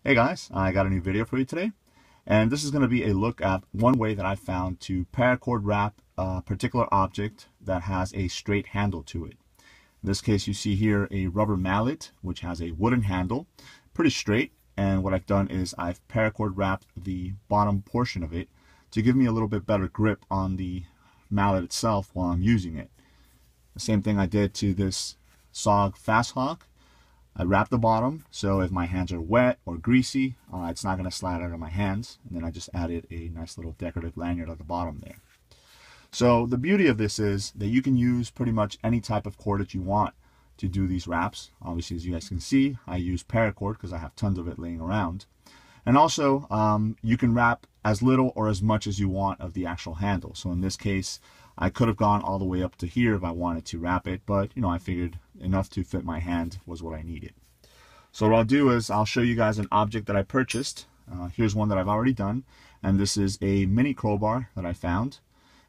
Hey guys, I got a new video for you today, and this is going to be a look at one way that I found to paracord wrap a particular object that has a straight handle to it. In this case, you see here a rubber mallet which has a wooden handle, pretty straight, and what I've done is I've paracord wrapped the bottom portion of it to give me a little bit better grip on the mallet itself while I'm using it. The same thing I did to this SOG Fast Hawk. I wrap the bottom so if my hands are wet or greasy, it's not going to slide out of my hands. And then I just added a nice little decorative lanyard at the bottom there. So the beauty of this is that you can use pretty much any type of cord that you want to do these wraps. Obviously, as you guys can see, I use paracord because I have tons of it laying around. And also, you can wrap as little or as much as you want of the actual handle. So in this case, I could have gone all the way up to here if I wanted to wrap it, but I figured enough to fit my hand was what I needed. So what I'll do is I'll show you guys an object that I purchased. Here's one that I've already done, and this is a mini crowbar that I found.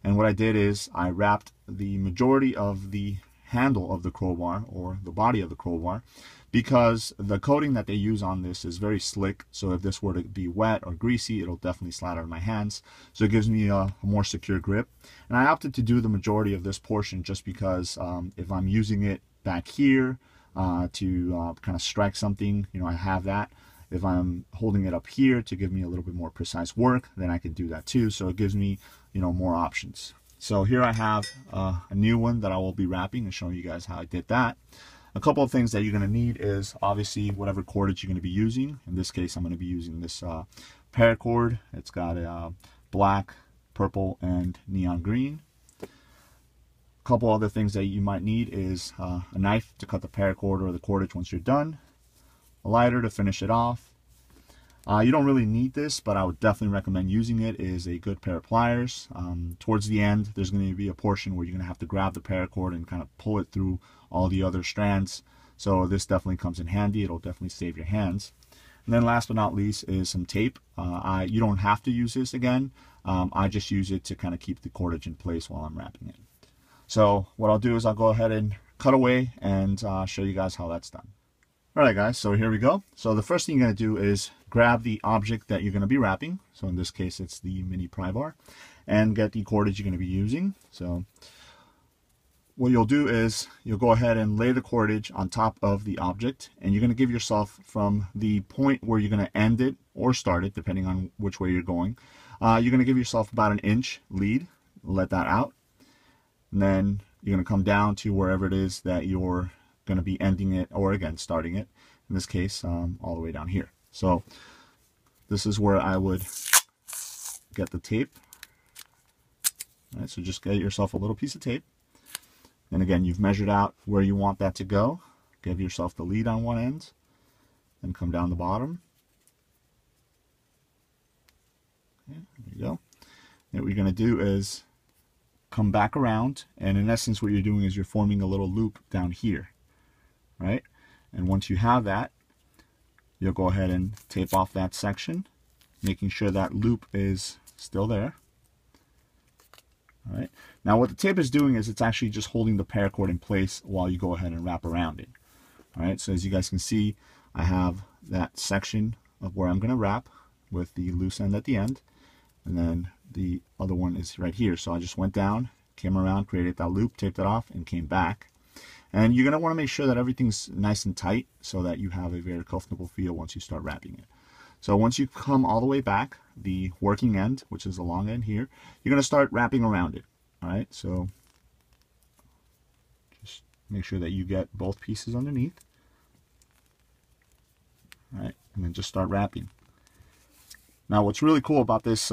And what I did is I wrapped the majority of the handle of the crowbar, or the body of the crowbar, because the coating that they use on this is very slick. So if this were to be wet or greasy, it'll definitely slide out of my hands. So it gives me a more secure grip. And I opted to do the majority of this portion just because if I'm using it back here to kind of strike something, I have that. If I'm holding it up here to give me a little bit more precise work, then I can do that too. So it gives me, more options. So here I have a new one that I will be wrapping and showing you guys how I did that. A couple of things that you're going to need is obviously whatever cordage you're going to be using. In this case, I'm going to be using this paracord. It's got a black, purple, and neon green. A couple other things that you might need is a knife to cut the paracord or the cordage once you're done, a lighter to finish it off. You don't really need this, but I would definitely recommend using it, is a good pair of pliers. Towards the end, there's going to be a portion where you're going to have to grab the paracord and kind of pull it through all the other strands. So this definitely comes in handy. It'll definitely save your hands. And then last but not least is some tape. You don't have to use this again. I just use it to kind of keep the cordage in place while I'm wrapping it. So what I'll do is I'll go ahead and cut away and show you guys how that's done. Alright guys, so here we go. So the first thing you're going to do is grab the object that you're going to be wrapping. So in this case it's the mini pry bar, and get the cordage you're going to be using. So what you'll do is you'll go ahead and lay the cordage on top of the object, and you're going to give yourself from the point where you're going to end it or start it, depending on which way you're going. You're going to give yourself about an inch lead, let that out, and then you're going to come down to wherever it is that you're going to be ending it, or again starting it, in this case all the way down here. So this is where I would get the tape. All right, so just get yourself a little piece of tape, and again you've measured out where you want that to go. Give yourself the lead on one end, then come down the bottom. Okay, there you go. And what you're going to do is come back around, and in essence what you're doing is you're forming a little loop down here, right? And once you have that, you'll go ahead and tape off that section, making sure that loop is still there. All right. Now what the tape is doing is it's actually just holding the paracord in place while you go ahead and wrap around it. All right. So as you guys can see, I have that section of where I'm going to wrap with the loose end at the end, and then the other one is right here. So I just went down, came around, created that loop, taped it off, and came back. And you're going to want to make sure that everything's nice and tight so that you have a very comfortable feel once you start wrapping it. So once you come all the way back, the working end, which is the long end here, you're going to start wrapping around it. All right, so just make sure that you get both pieces underneath. All right, and then just start wrapping. Now what's really cool about this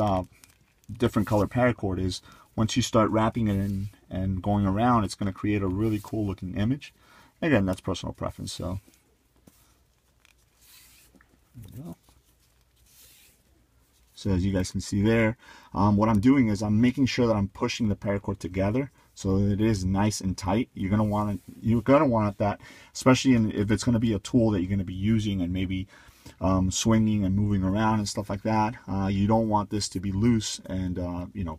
different color paracord is once you start wrapping it in and going around, it's going to create a really cool looking image. Again, that's personal preference. So there you go. So as you guys can see there, what I'm doing is I'm making sure that I'm pushing the paracord together so that it is nice and tight. You're gonna want that, especially if it's going to be a tool that you're going to be using and maybe swinging and moving around and stuff like that. You don't want this to be loose and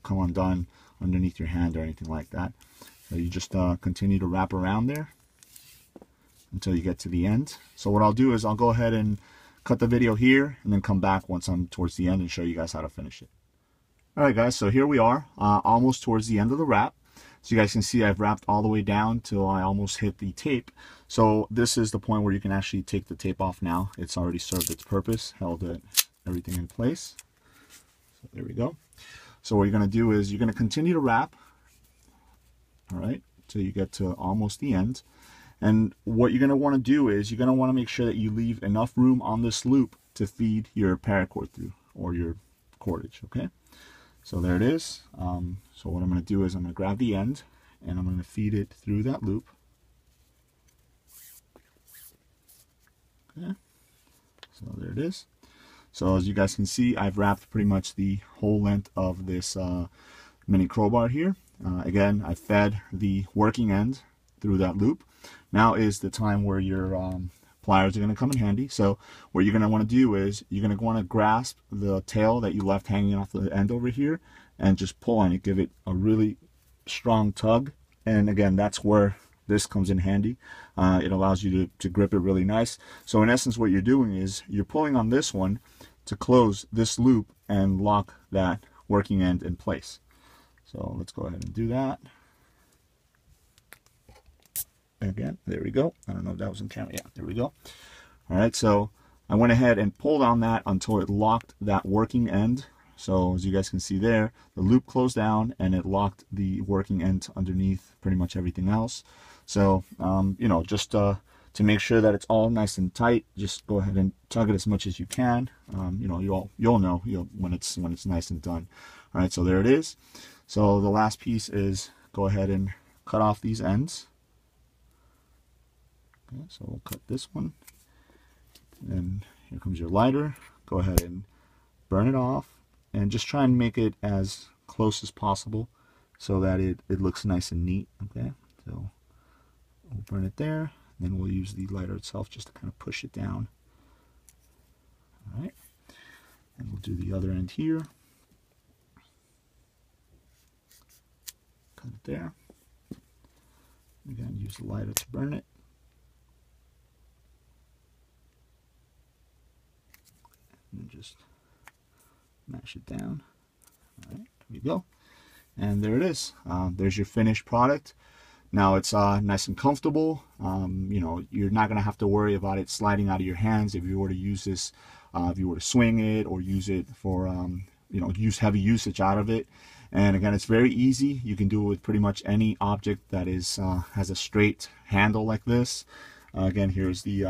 come undone underneath your hand or anything like that. So you just continue to wrap around there until you get to the end. So what I'll do is I'll go ahead and cut the video here and then come back once I'm towards the end and show you guys how to finish it. Alright guys, so here we are, almost towards the end of the wrap. So you guys can see I've wrapped all the way down till I almost hit the tape. So this is the point where you can actually take the tape off now. It's already served its purpose, held everything in place. So there we go. So what you're going to do is you're going to continue to wrap, alright, till you get to almost the end. And what you're going to want to do is you're going to want to make sure that you leave enough room on this loop to feed your paracord through, or your cordage, okay? So there it is. So what I'm going to do is I'm going to grab the end and I'm going to feed it through that loop. Okay. So there it is. So as you guys can see, I've wrapped pretty much the whole length of this mini crowbar here. Again, I fed the working end through that loop. Now is the time where your pliers are going to come in handy. So what you're going to want to do is you're going to want to grasp the tail that you left hanging off the end over here and just pull on it. Give it a really strong tug. And again, that's where this comes in handy. It allows you to grip it really nice. So in essence, what you're doing is you're pulling on this one to close this loop and lock that working end in place. So let's go ahead and do that. Again, there we go. I don't know if that was in camera. Yeah, there we go. All right, so I went ahead and pulled on that until it locked that working end. So as you guys can see there, the loop closed down and it locked the working end underneath pretty much everything else. So, you know, just to make sure that it's all nice and tight, just go ahead and tug it as much as you can. You know, you'll know when it's nice and done. All right, so there it is. So the last piece is go ahead and cut off these ends. Okay, so we'll cut this one, and here comes your lighter. Go ahead and burn it off, and just try and make it as close as possible so that it looks nice and neat. Okay, so we'll burn it there, and then we'll use the lighter itself just to kind of push it down. All right, and we'll do the other end here. Cut it there. Again, use the lighter to burn it. And just mash it down. All right, there we go. And there it is. There's your finished product. Now it's nice and comfortable. You know, you're not going to have to worry about it sliding out of your hands if you were to use this, if you were to swing it or use it for, you know, use heavy usage out of it. And again, it's very easy. You can do it with pretty much any object that is has a straight handle like this. Again, here's the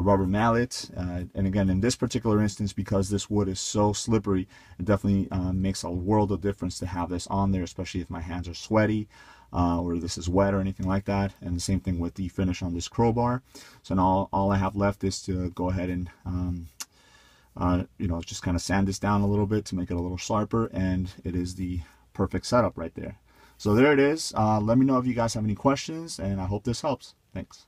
rubber mallet, and again, in this particular instance, because this wood is so slippery, it definitely makes a world of difference to have this on there, especially if my hands are sweaty or this is wet or anything like that. And the same thing with the finish on this crowbar. So now all I have left is to go ahead and you know, just kind of sand this down a little bit to make it a little sharper, and it is the perfect setup right there. So there it is. Let me know if you guys have any questions, and I hope this helps. Thanks.